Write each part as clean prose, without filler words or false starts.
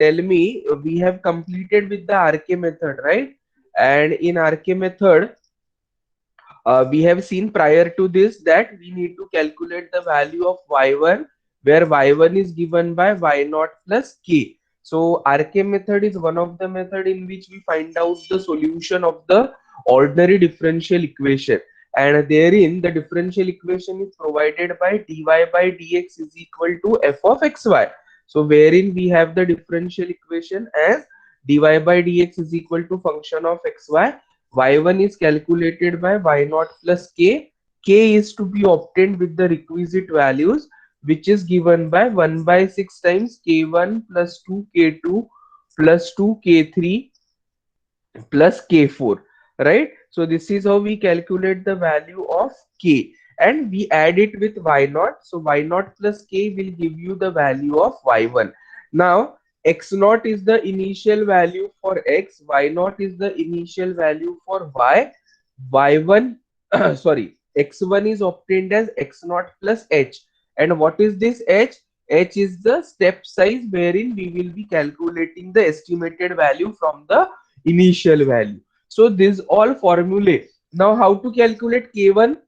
tell me, we have completed with the RK method, right? And in RK method, we have seen prior to this that we need to calculate the value of y1, where y1 is given by y naught plus k. So RK method is one of the method in which we find out the solution of the ordinary differential equation, and therein the differential equation is provided by dy by dx is equal to f of xy. So wherein we have the differential equation as dy by dx is equal to function of xy. Y1 is calculated by y naught plus k. K is to be obtained with the requisite values, which is given by 1 by 6 times k1 plus 2 k2 plus 2 k3 plus k4, right? So this is how we calculate the value of k, and we add it with y naught. So y naught plus k will give you the value of y1. Now x naught is the initial value for x, y naught is the initial value for y. Y1 sorry, x1 is obtained as x naught plus h. And what is this h? H is the step size wherein we will be calculating the estimated value from the initial value. So this all formulae. Now how to calculate k1?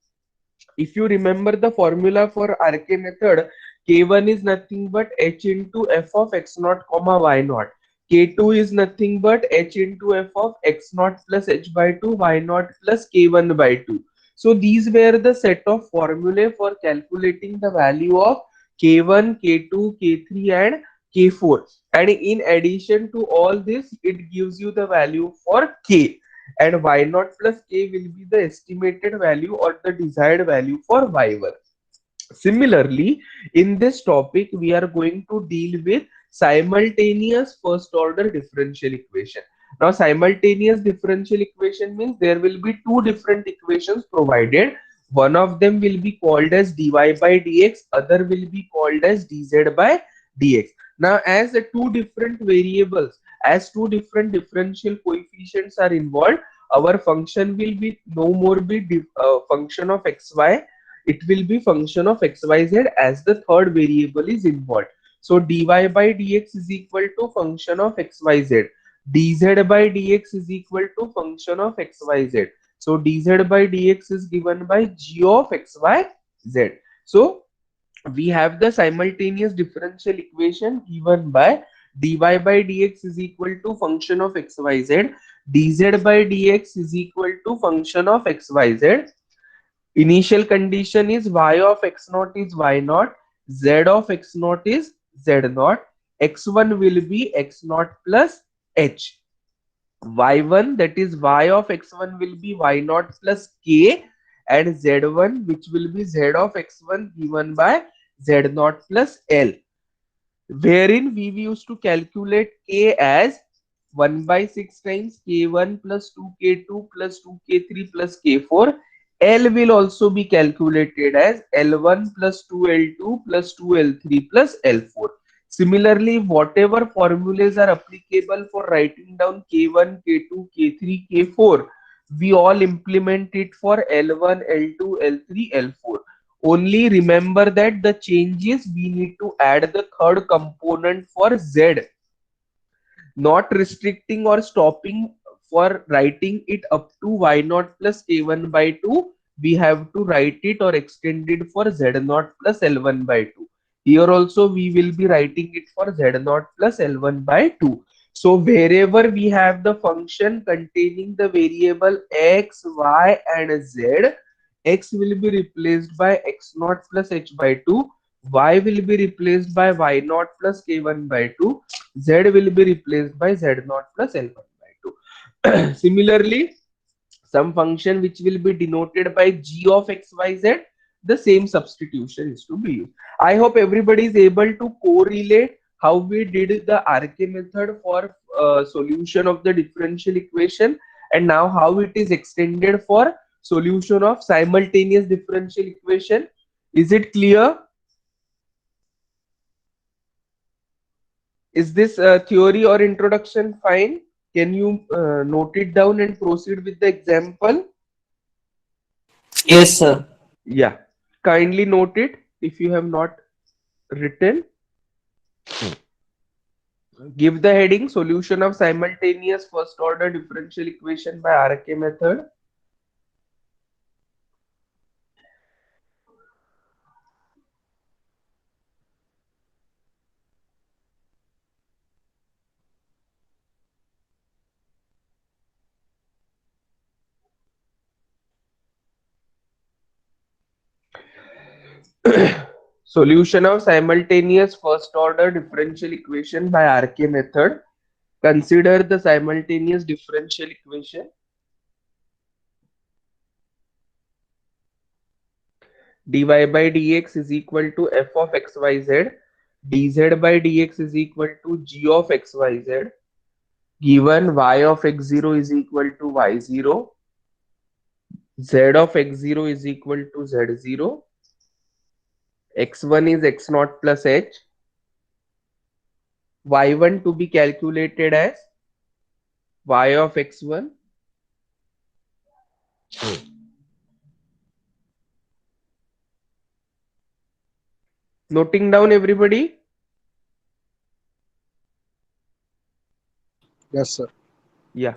If you remember the formula for RK method, k1 is nothing but h into f of x naught comma y naught. K2 is nothing but h into f of x naught plus h by 2 y naught plus k1 by 2. So these were the set of formulae for calculating the value of k1, k2, k3 and k4. And in addition to all this, it gives you the value for k, and y naught plus k will be the estimated value or the desired value for y1. Similarly, in this topic, we are going to deal with simultaneous first order differential equation. Now, simultaneous differential equation means there will be two different equations provided. One of them will be called as dy by dx, other will be called as dz by dx. Now, as the two different variables, as two different differential coefficients are involved, our function will be no more be function of xy, it will be function of xyz as the third variable is involved. So dy by dx is equal to function of xyz. Dz by dx is equal to function of xyz. So dz by dx is given by g of xyz. So we have the simultaneous differential equation given by dy by dx is equal to function of xyz. Dz by dx is equal to function of xyz. Initial condition is y of x naught is y naught, z of x naught is z naught, x1 will be x naught plus h, y1 that is y of x1 will be y naught plus k, and z1 which will be z of x1 given by z naught plus l, wherein we used to calculate k as 1 by 6 times k1 plus 2k2 plus 2k3 plus k4. L will also be calculated as L1 plus 2L2 plus 2L3 plus L4. Similarly, whatever formulas are applicable for writing down K1, K2, K3, K4, we all implement it for L1, L2, L3, L4. Only remember that the changes we need to add the third component for Z, not restricting or stopping for writing it up to y naught plus k1 by 2. We have to write it or extend it for z naught plus l1 by 2. Here also we will be writing it for z naught plus l1 by 2. So wherever we have the function containing the variable x, y and z, x will be replaced by x naught plus h by 2, y will be replaced by y naught plus k1 by 2, z will be replaced by z naught plus l1 by 2. Similarly, some function which will be denoted by g of xyz, the same substitution is to be used. I hope everybody is able to correlate how we did the RK method for solution of the differential equation, and now how it is extended for solution of simultaneous differential equation. Is it clear? Is this theory or introduction fine? Can you note it down and proceed with the example? Yes, sir. Yeah, kindly note it if you have not written. Give the heading solution of simultaneous first order differential equation by RK method. Solution of simultaneous first order differential equation by RK method. Consider the simultaneous differential equation dy by dx is equal to f of xyz, dz by dx is equal to g of xyz, given y of x0 is equal to y0, z of x0 is equal to z0, x1 is x0 plus h, y1 to be calculated as y of x1. Noting down everybody? Yes, sir. Yeah.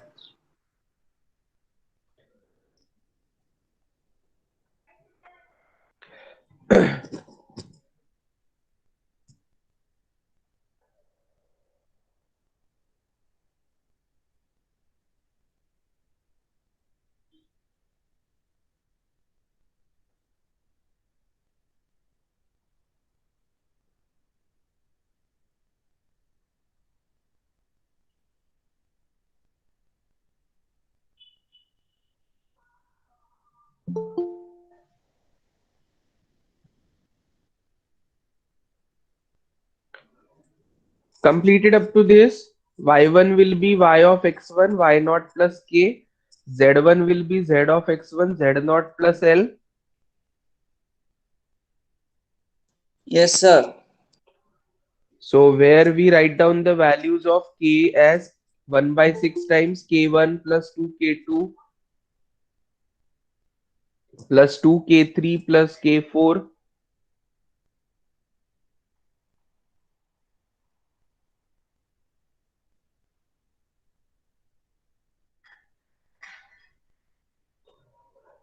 Completed up to this, y1 will be y of x1, y naught plus k, z1 will be z of x1, z naught plus l. Yes, sir. So where we write down the values of k as 1 by 6 times k1 plus 2k2 plus 2k3 plus k4.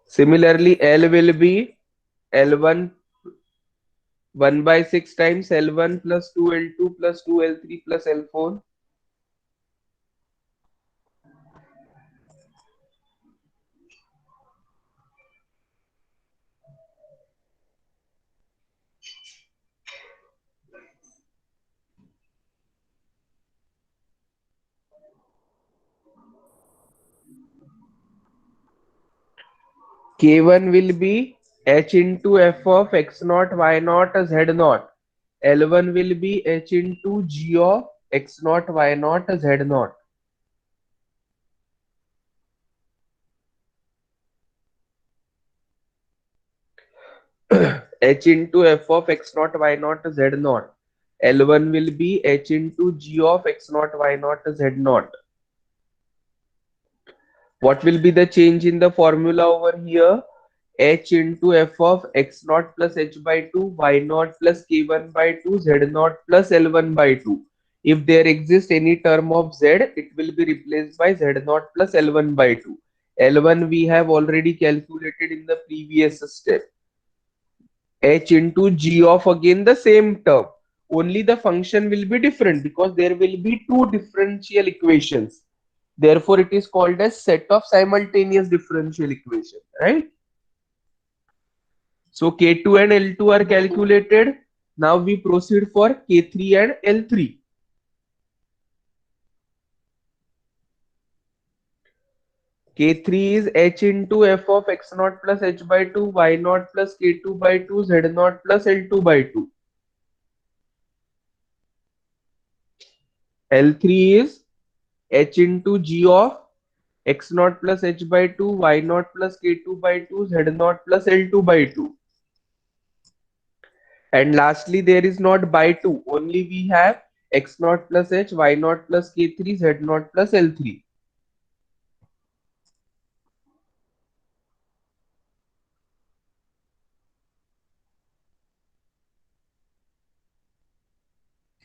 Similarly, L will be L1 1 by 6 times L1 plus 2L2 plus 2L3 plus L4. K1 will be H into F of X naught Y naught Z naught. L1 will be H into G of X naught Y naught Z naught. H into F of X naught Y naught Z naught. L1 will be H into G of X naught Y naught Z naught. What will be the change in the formula over here? H into f of x naught plus h by 2, y naught plus k1 by 2, z naught plus l1 by 2. If there exists any term of z, it will be replaced by z naught plus l1 by 2. L1 we have already calculated in the previous step. H into g of again the same term. Only the function will be different because there will be two differential equations. Therefore, it is called as set of simultaneous differential equation, right? So K2 and L2 are calculated. Now we proceed for K3 and L3. K3 is H into f of x naught plus h by 2, y naught plus K2 by 2, z naught plus L2 by 2. L3 is H into g of x naught plus h by 2, y naught plus K2 by 2, z naught plus L2 by 2. And lastly, there is not by 2. Only we have x naught plus h, y naught plus k3, z naught plus l3.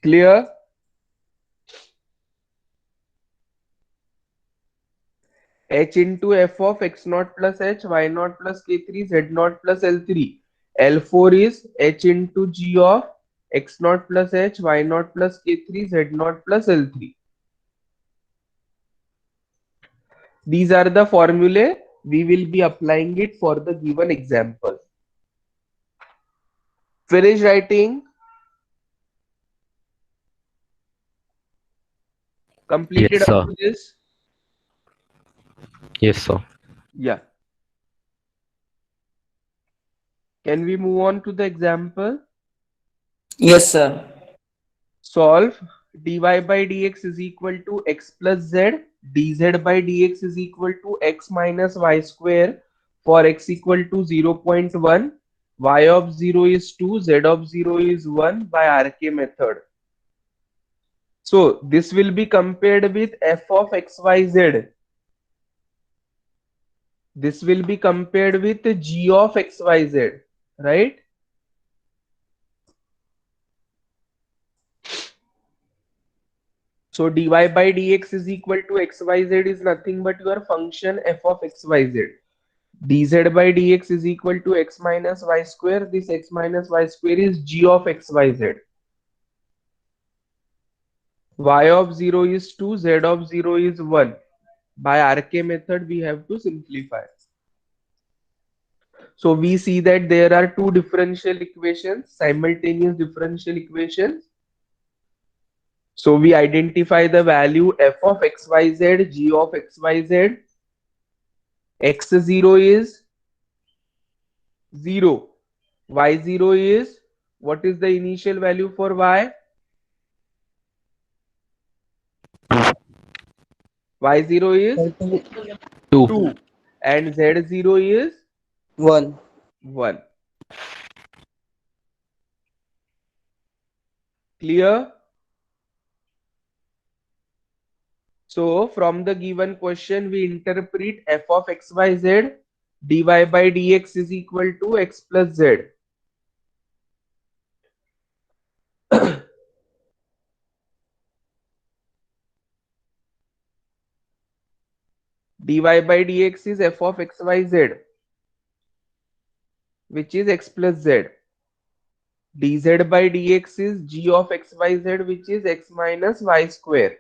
Clear? h into f of x naught plus h, y naught plus k3, z naught plus l3. L4 is h into g of x naught plus h, y naught plus k3, z naught plus l3. These are the formulae. We will be applying it for the given example. Finish writing. Completed Yes, up sir. to this? Yes, sir. Yeah. Can we move on to the example? Yes, sir. Solve. Dy by dx is equal to x plus z. Dz by dx is equal to x minus y square for x equal to 0.1. Y of 0 is 2. Z of 0 is 1 by RK method. So this will be compared with f of xyz. This will be compared with g of xyz, right? So dy by dx is equal to xyz is nothing but your function f of xyz. Dz by dx is equal to x minus y square. This x minus y square is g of xyz. Y of 0 is 2, z of 0 is 1. By RK method, we have to simplify. So we see that there are two differential equations, simultaneous differential equations. So we identify the value f of xyz, g of xyz. X0 is 0. Y0 is, what is the initial value for y? Y0 is 2. 2 and Z0 is 1. 1. Clear? So from the given question we interpret f of xyz dy by dx is equal to x plus z. Dy by dx is f of xyz, which is x plus z. Dz by dx is g of xyz, which is x minus y square.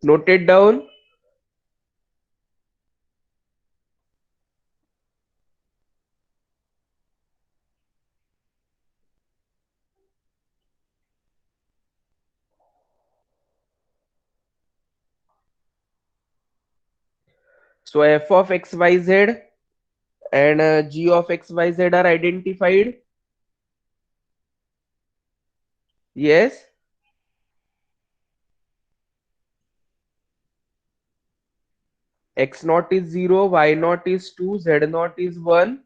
Noted down. So f of xyz and g of xyz are identified. Yes. X naught is 0, y naught is 2, z naught is 1.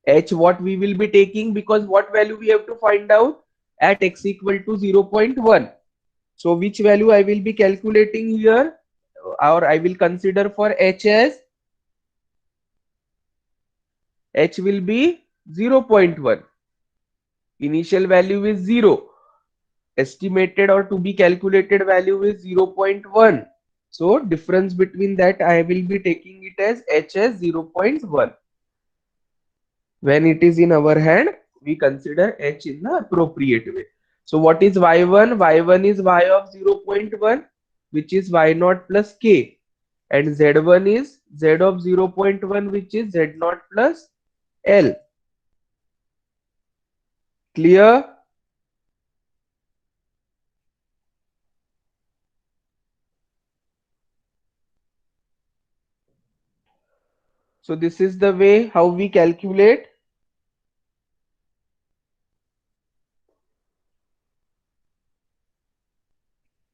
H what we will be taking, because what value we have to find out at x equal to 0.1. So which value I will be calculating here, or I will consider for h as h will be 0.1. Initial value is 0. Estimated or to be calculated value is 0.1. So difference between that I will be taking it as h as 0.1. When it is in our hand, we consider h in the appropriate way. So what is y1? Y1 is y of 0.1, which is y naught plus k. And z1 is z of 0.1, which is z naught plus l. Clear? So this is the way how we calculate.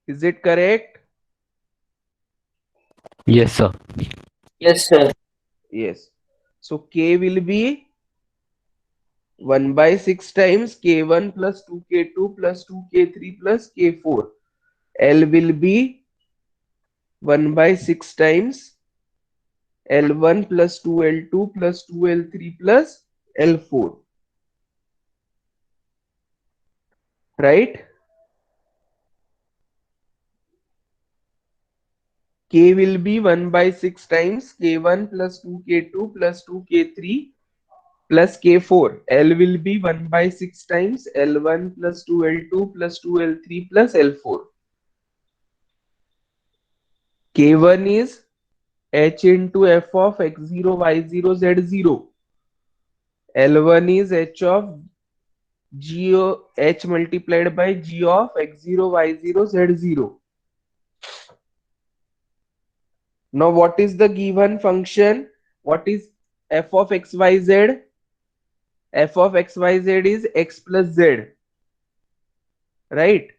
Is it correct? Yes, sir. Yes, sir. Yes. So k will be 1 by 6 times k1 plus 2k2 plus 2k3 plus k4. L will be 1 by 6 times L1 plus 2L2 plus 2L3 plus L4. right? K will be 1 by 6 times K1 plus 2K2 plus 2K3 plus K4. L will be 1 by 6 times L1 plus 2L2 plus 2L3 plus L4. K1 is H into F of X0, Y0, Z0. L1 is H of H multiplied by G of X0, Y0, Z0. Now what is the given function? What is F of XYZ? F of XYZ is X plus Z, right?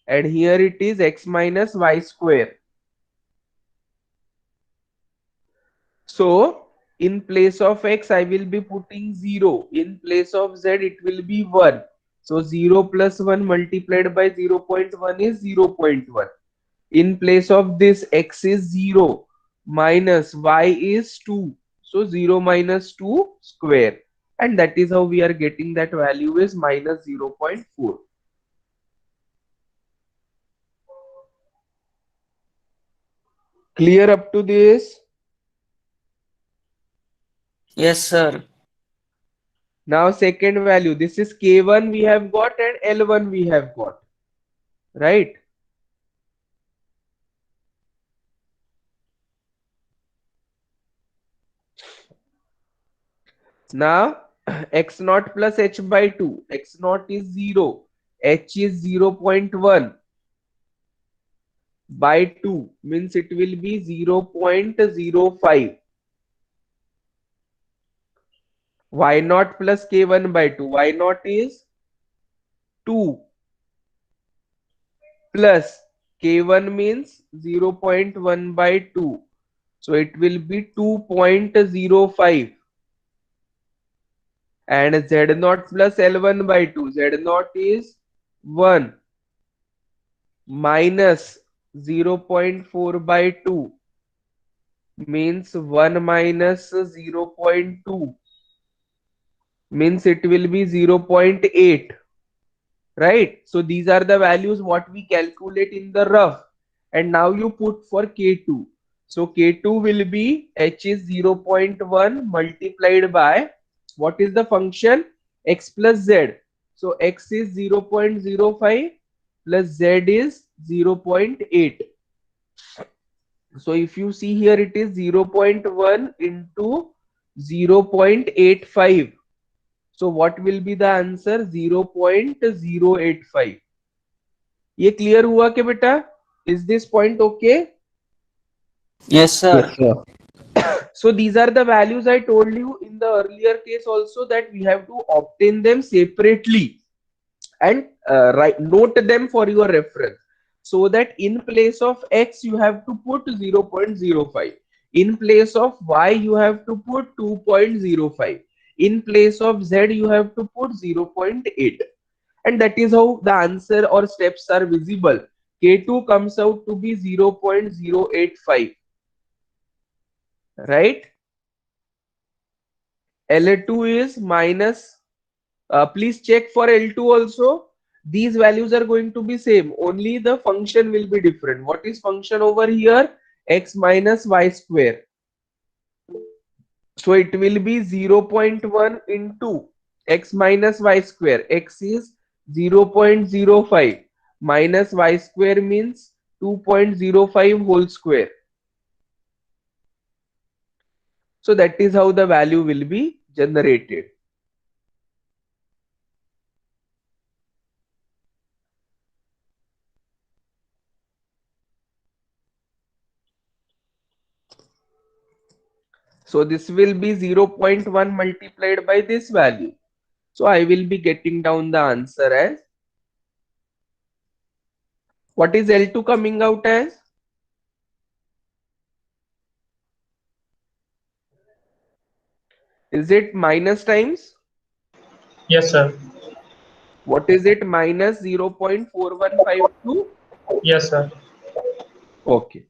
And here it is X minus Y square. So in place of X, I will be putting 0. In place of Z, it will be 1. So 0 plus 1 multiplied by 0 0.1 is 0 0.1. In place of this, X is 0 minus Y is 2. So 0 minus 2 square. And that is how we are getting that value is minus 0 0.4. Clear up to this? Yes, sir. Now second value, this is K1 we have got and L1 we have got, right? Now x naught plus h by 2, x naught is 0, h is 0 0.1 by 2 means it will be 0 0.05. Y naught plus k1 by 2, y naught is 2 plus k1 means 0 0.1 by 2. So it will be 2.05 and z naught plus L1 by 2. Z naught is 1 minus 0.4 by 2 means 1 minus 0.2 means it will be 0.8, right? So these are the values what we calculate in the rough, and now you put for K2. So K2 will be H is 0.1 multiplied by what is the function? X plus Z. So X is 0.05 plus Z is 0.8. So if you see here, it is 0.1 into 0.85. So what will be the answer? 0.085. ये clear हुआ क्या बेटा? Is this point okay? Yes, Yes, sir. sir. So these are the values I told you in the earlier case also, that we have to obtain them separately and note them for your reference, so that in place of x you have to put 0.05, in place of y you have to put 2.05, in place of z you have to put 0.8, and that is how the answer or steps are visible. K2 comes out to be 0.085, right? L2 is minus, please check for L2 also. These values are going to be same, only the function will be different. What is function over here? X minus y square. So it will be 0.1 into x minus y square. X is 0.05 minus y square means 2.05 whole square. So that is how the value will be generated. So this will be 0.1 multiplied by this value. So I will be getting down the answer as, what is L2 coming out as? Is it minus times? Yes, sir. What is it? Minus 0.4152? Yes, sir. Okay.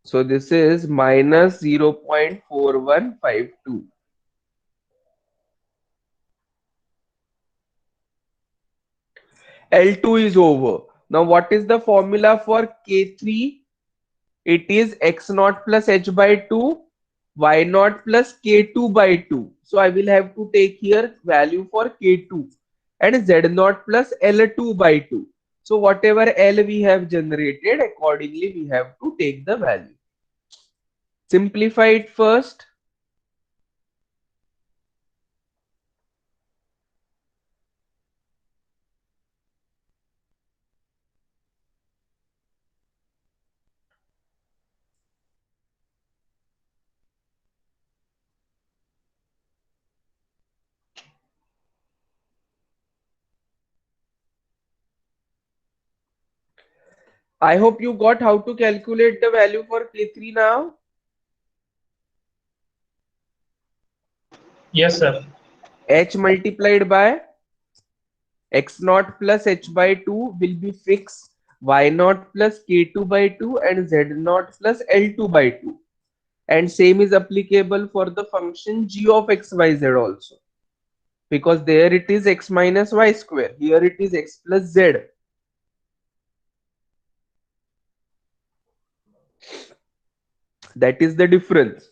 So this is minus 0.4152. L2 is over. Now what is the formula for K3? It is x naught plus h by 2, y naught plus k2 by 2. So I will have to take here value for k2 and z naught plus L2 by 2. So whatever L we have generated, accordingly we have to take the value. Simplify it first. I hope you got how to calculate the value for K3 now. Yes, sir. H multiplied by x naught plus h by 2 will be fixed, y naught plus k2 by 2 and z naught plus L2 by 2. And same is applicable for the function g of xyz also. Because there it is x minus y square. Here it is x plus z. That is the difference.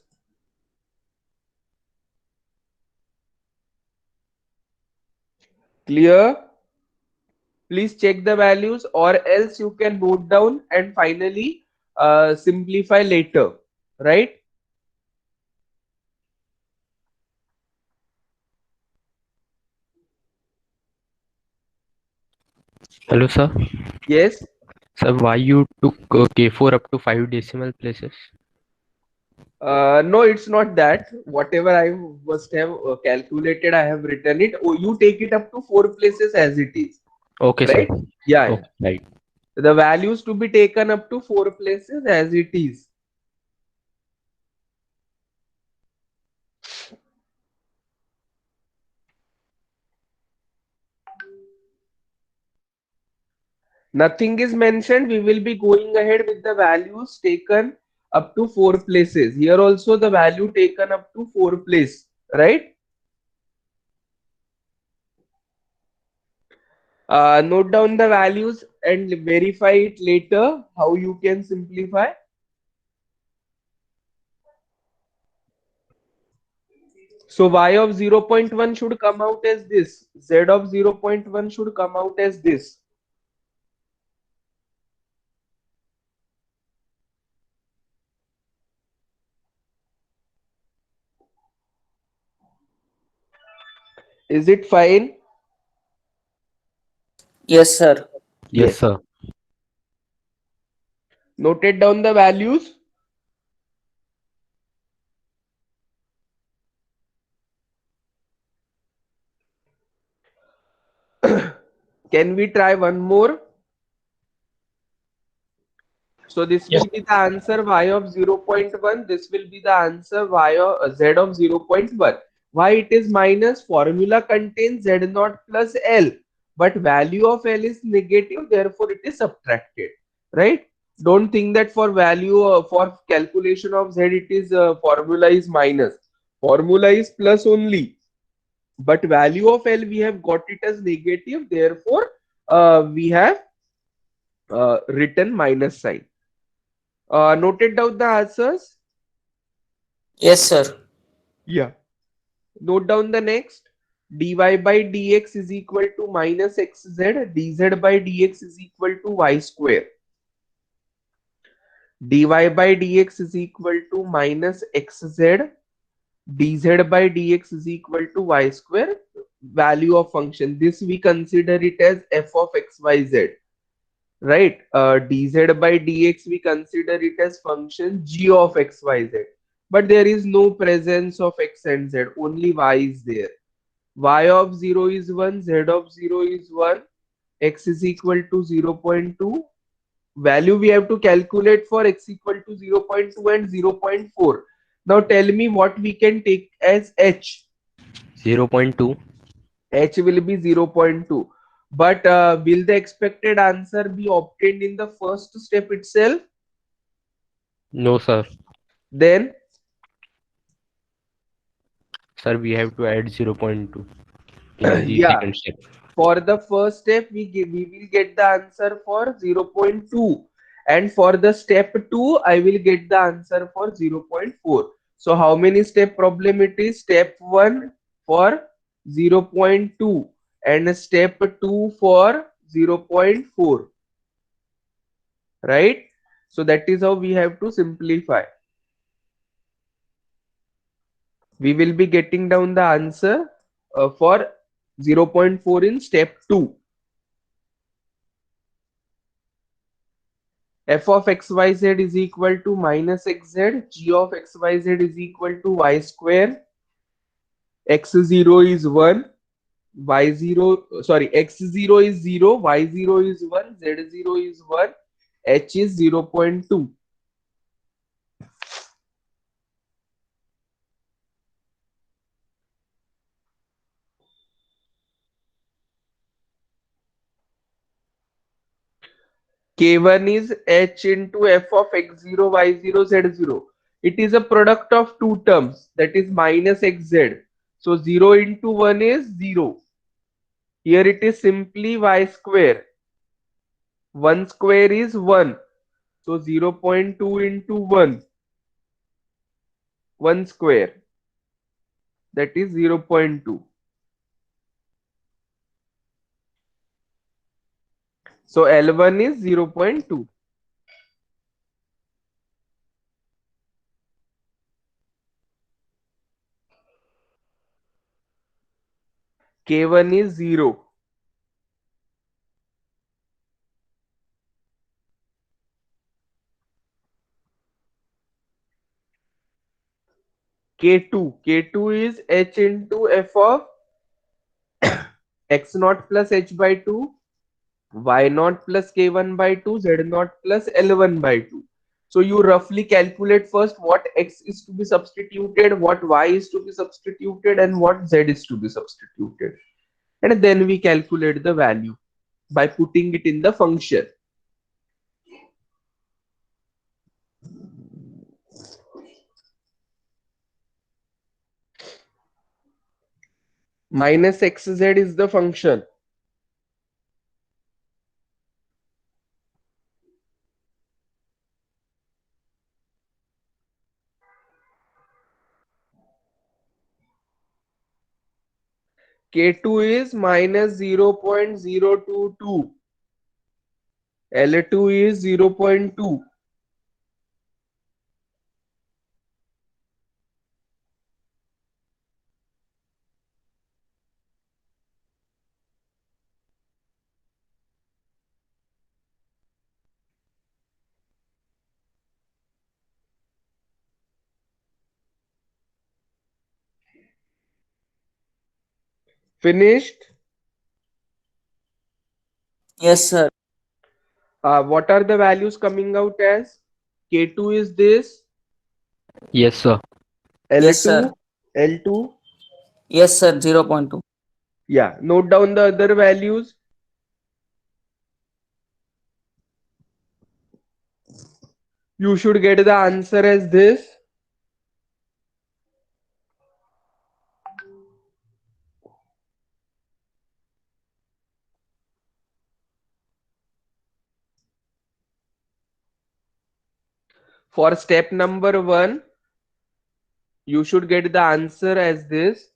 Clear? Please check the values or else you can note down and finally simplify later. Right? Hello, sir. Yes. Sir, why you took K4 up to 5 decimal places? No, it's not that. Whatever I must have calculated, I have written it. Oh, you take it up to 4 places as it is. Okay, Right? sir. Yeah, yeah. Okay, right. The values to be taken up to 4 places as it is. Nothing is mentioned. We will be going ahead with the values taken up to 4 places. Here also the value taken up to 4 place, right? Note down the values and verify it later how you can simplify. So y of 0.1 should come out as this. Z of 0.1 should come out as this. Is it fine? Yes, sir. Yes, Yes. sir. Noted down the values. Can we try one more? So this Yes. will be the answer y of 0.1. This will be the answer y of z of 0.1. Why it is minus? Formula contains z naught plus L, but value of L is negative, therefore it is subtracted. Right? Don't think that for value for calculation of z it is formula is minus. Formula is plus only, but value of L we have got it as negative, therefore we have written minus sign. Noted down the answers. Yes, sir. Yeah. Note down the next. Dy by dx is equal to minus xz. Dz by dx is equal to y square. Dy by dx is equal to minus xz. Dz by dx is equal to y square. Value of function. This we consider it as f of xyz. Right? Dz by dx we consider it as function g of xyz. But there is no presence of x and z, only y is there. Y of 0 is 1, z of 0 is 1, x is equal to 0.2. Value we have to calculate for x equal to 0.2 and 0.4. Now tell me what we can take as h. 0.2. H will be 0.2. But will the expected answer be obtained in the first step itself? No, sir. Then Sir, we have to add 0.2 in the yeah, second step. for the first step, we will get the answer for 0.2. And for the step 2, I will get the answer for 0.4. So how many step problem it is? Step 1 for 0.2 and step 2 for 0.4. Right? So that is how we have to simplify. We will be getting down the answer for 0.4 in step 2. F of xyz is equal to minus xz, g of xyz is equal to y square, x0 is 1, y0, sorry, x0 is 0, y0 is 1, z0 is 1, h is 0.2. K1 is h into f of x0, y0, z0. It is a product of two terms, that is minus xz. So 0 into 1 is 0. Here it is simply y square. 1 square is 1. So 0.2 into 1. 1 square. That is 0.2. So L1 is 0.2. K1 is 0. K2 is h into f of x naught plus h by 2, y naught plus k1 by 2, z naught plus l1 by 2. So you roughly calculate first what x is to be substituted, what y is to be substituted, and what z is to be substituted. And then we calculate the value by putting it in the function. Minus xz is the function. K2 is minus 0.022. L2 is 0.2. Finished? Yes, sir. What are the values coming out as? K2 is this, Yes, sir. Yes, sir. L2, L2. Yes, sir. 0.2. Yeah, note down the other values. You should get the answer as this. For step number 1, you should get the answer as this.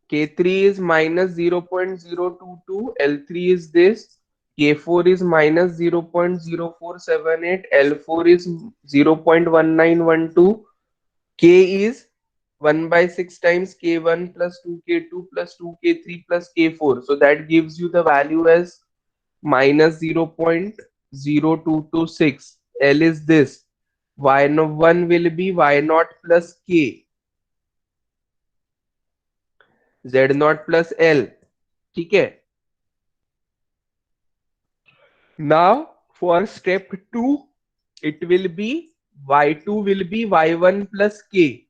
K3 is minus 0.022, L3 is this, K4 is minus 0.0478, L4 is 0.1912, K is 1 by 6 times K1 plus 2K2 plus 2K3 plus K4. So that gives you the value as minus 0.022. 0, 2 to 6. L is this. Y1 will be Y0 plus K. Z0 plus L. ठीक है. Now for step 2, it will be Y2 will be Y1 plus K.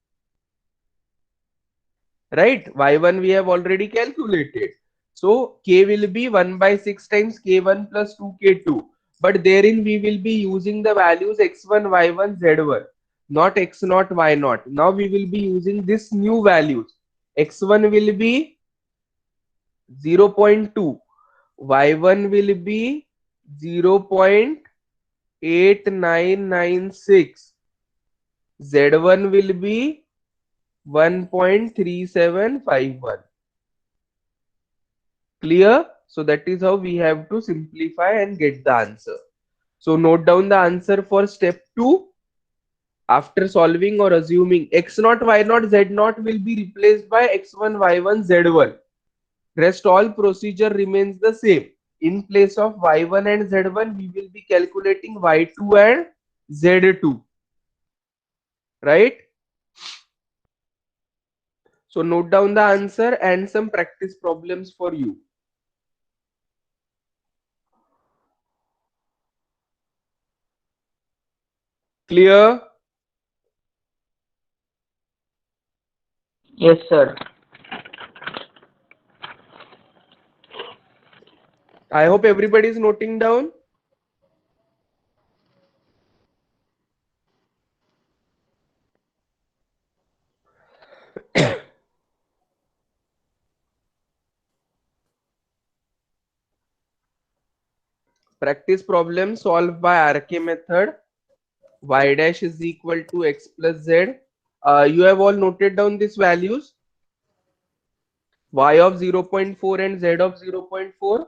Right? Y1 we have already calculated. So K will be 1 by 6 times K1 plus 2K2. But therein we will be using the values X1, Y1, Z1, not X0, Y0. Now we will be using this new values. X1 will be 0.2. Y1 will be 0.8996. Z1 will be 1.3751. Clear? So that is how we have to simplify and get the answer. So note down the answer for step 2. After solving or assuming x0, y0, z0 will be replaced by x1, y1, z1. Rest all procedure remains the same. In place of y1 and z1, we will be calculating y2 and z2. Right? So note down the answer and some practice problems for you. Clear? Yes, sir. I hope everybody is noting down. Practice problem solved by RK method. Y dash is equal to x plus z. You have all noted down these values. Y of 0.4 and z of 0.4.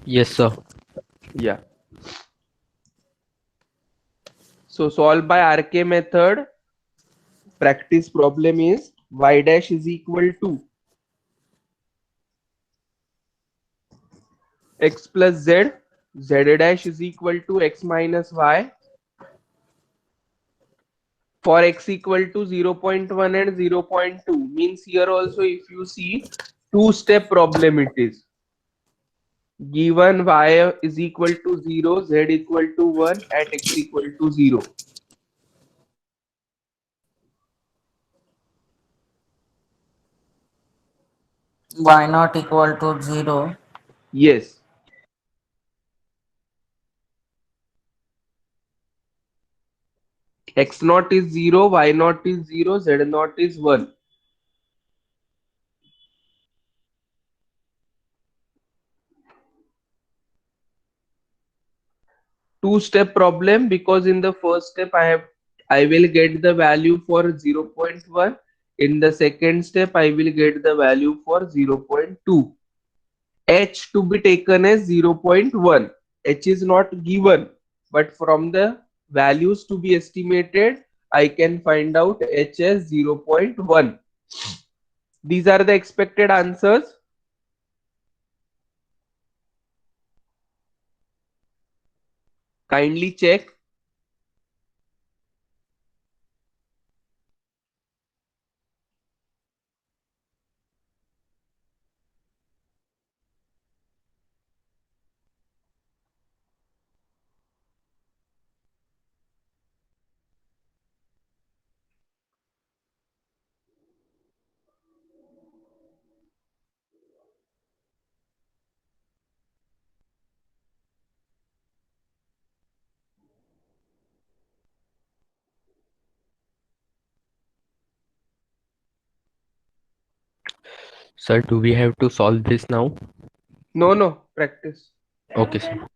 Yes, sir. Yeah. So solved by RK method. Practice problem is y dash is equal to x plus z. Z dash is equal to x minus y. For x equal to 0.1 and 0.2, means here also if you see two-step problem it is. Given y is equal to 0, z equal to 1 at x equal to 0. Y not equal to 0. Yes. X naught is 0, y naught is 0, z naught is 1. Two-step problem, because in the first step I will get the value for 0.1. In the second step I will get the value for 0.2. H to be taken as 0.1. H is not given, but from the values to be estimated, I can find out H as 0.1. These are the expected answers. Kindly check. Sir, do we have to solve this now? No, practice. Okay, sir.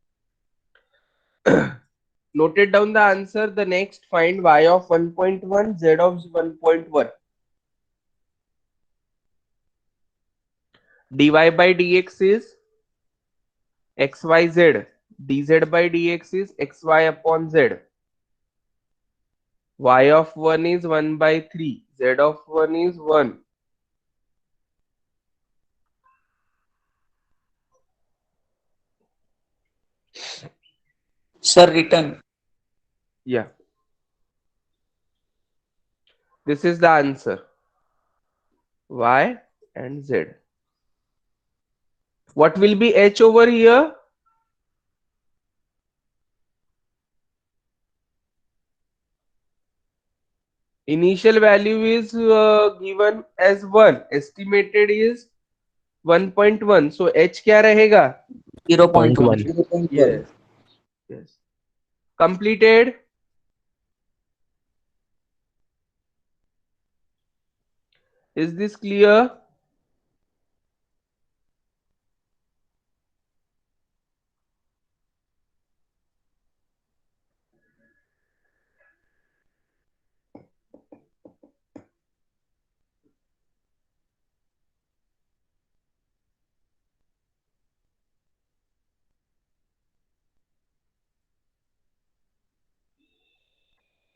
Noted down the answer. The next, find y of 1.1, z of 1.1. dy by dx is xyz. dz by dx is xy upon z. Y of 1 is 1 by 3. Z of 1 is 1. Sir, written. Yeah. This is the answer. Y and Z. What will be H over here? Initial value is given as 1. Estimated is 1.1. So H क्या रहेगा? 0.1. 0.1. 0.1. Yes. Yes. Completed. Is this clear?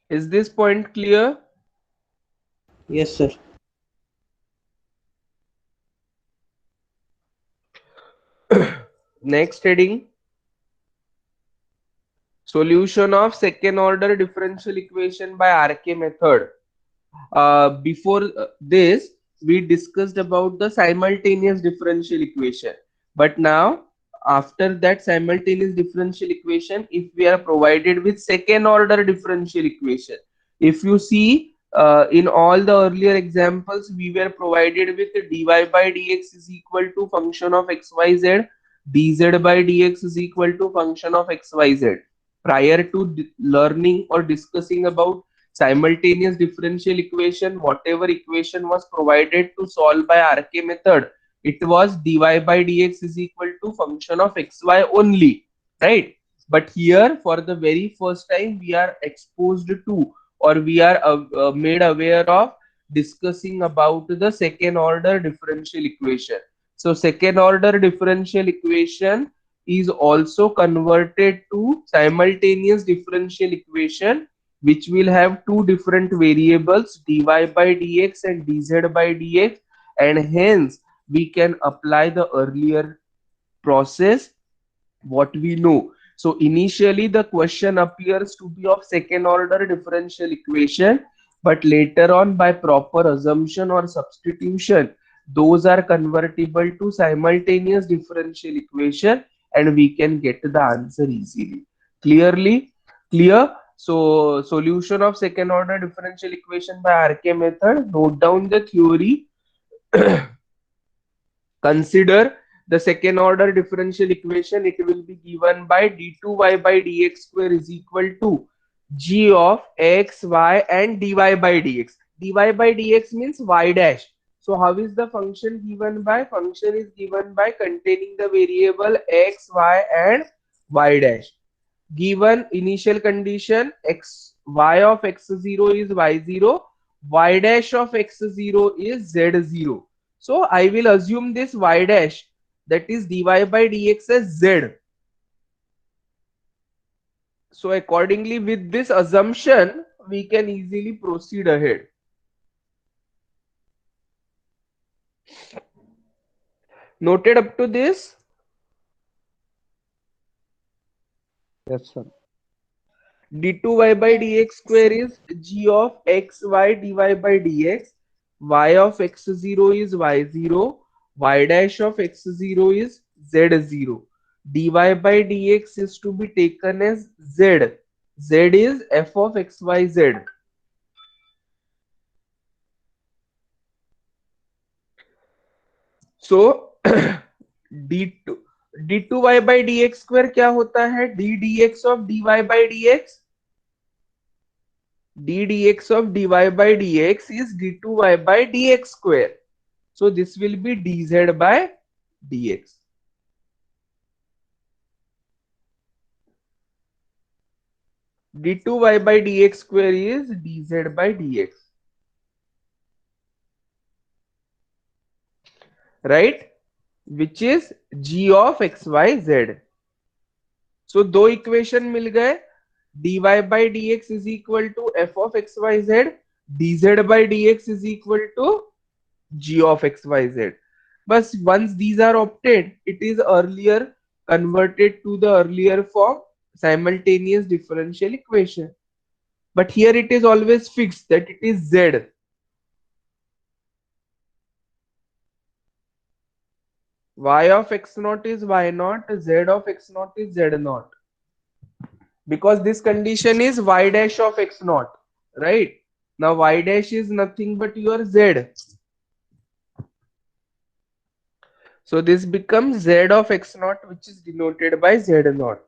Is this point clear? Yes, sir. Next heading. Solution of second order differential equation by RK method. Before this, we discussed about the simultaneous differential equation. But now, after that simultaneous differential equation, if we are provided with second order differential equation, if you see in all the earlier examples, we were provided with dy by dx is equal to function of xyz, dz by dx is equal to function of xyz. Prior to learning or discussing about simultaneous differential equation, whatever equation was provided to solve by RK method, it was dy by dx is equal to function of xy only, right? But here for the very first time we are exposed to, or we are made aware of discussing about the second order differential equation. So second order differential equation is also converted to simultaneous differential equation, which will have two different variables, dy by dx and dz by dx, and hence we can apply the earlier process what we know. So initially the question appears to be of second order differential equation, but later on by proper assumption or substitution, those are convertible to simultaneous differential equation and we can get the answer easily. Clearly clear? So solution of second order differential equation by RK method, note down the theory. Consider the second order differential equation. It will be given by d2y by dx square is equal to g of x, y and dy by dx. dy by dx means y dash. So how is the function given by? Function is given by containing the variable x, y and y dash. Given initial condition x, y of x0 is y0, y dash of x0 is z0. So I will assume this y dash, that is dy by dx, as z. So accordingly with this assumption we can easily proceed ahead. Noted up to this? Yes, sir. d2y by dx square is g of xy dy by dx. Y of x0 is y0. Y dash of x0 is z0. dy by dx is to be taken as z. Z is f of xyz. So d2 d2y by dx square क्या होता है? d dx of dy by dx. d dx of dy by dx is d2y by dx square. So this will be dz by dx. d2y by dx square is dz by dx. Right? Which is g of xyz. So दो equation मिल गए. dy by dx is equal to f of xyz. dz by dx is equal to g of xyz. But once these are obtained, it is earlier converted to the earlier form. simultaneous differential equation. But here it is always fixed that it is Z. Y of x naught is y naught, Z of x naught is Z naught. Because this condition is y dash of x naught, right? Now y dash is nothing but your Z. So this becomes Z of x naught, which is denoted by Z naught.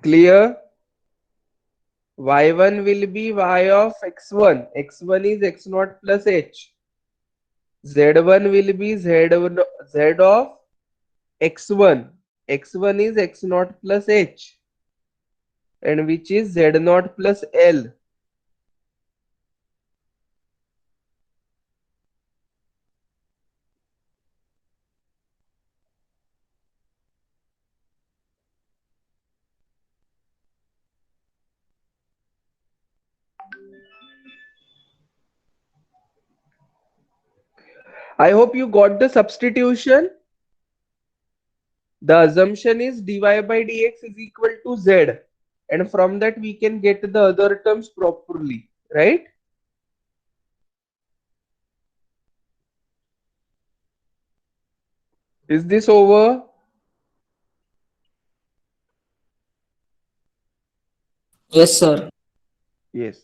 Clear? Y1 will be y of x1. X1 is x naught plus h. Z1 will be Z of x1. X1 is x naught plus h. And which is Z naught plus L. I hope you got the substitution. The assumption is dy by dx is equal to z, and from that we can get the other terms properly, right? Is this over? Yes, sir. Yes.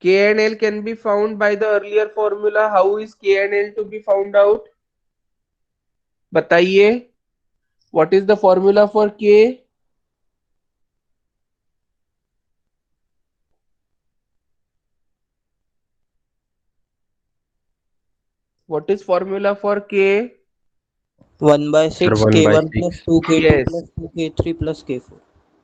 K and L can be found by the earlier formula. How is K and L to be found out? Bataiye. What is the formula for K? What is formula for K? 1 by 6 1 by K1 plus 6. 2 K2 Yes. plus 2 K3 plus K4.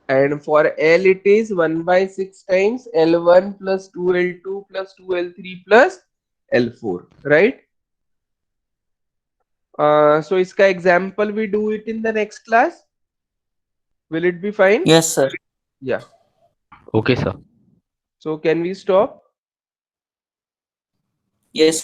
And for L it is 1 by 6 times L1 plus 2L2 plus 2L3 plus L4, right? So iska example we do it in the next class. Will it be fine? Yes, sir. Yeah. Okay, sir. So can we stop? Yes,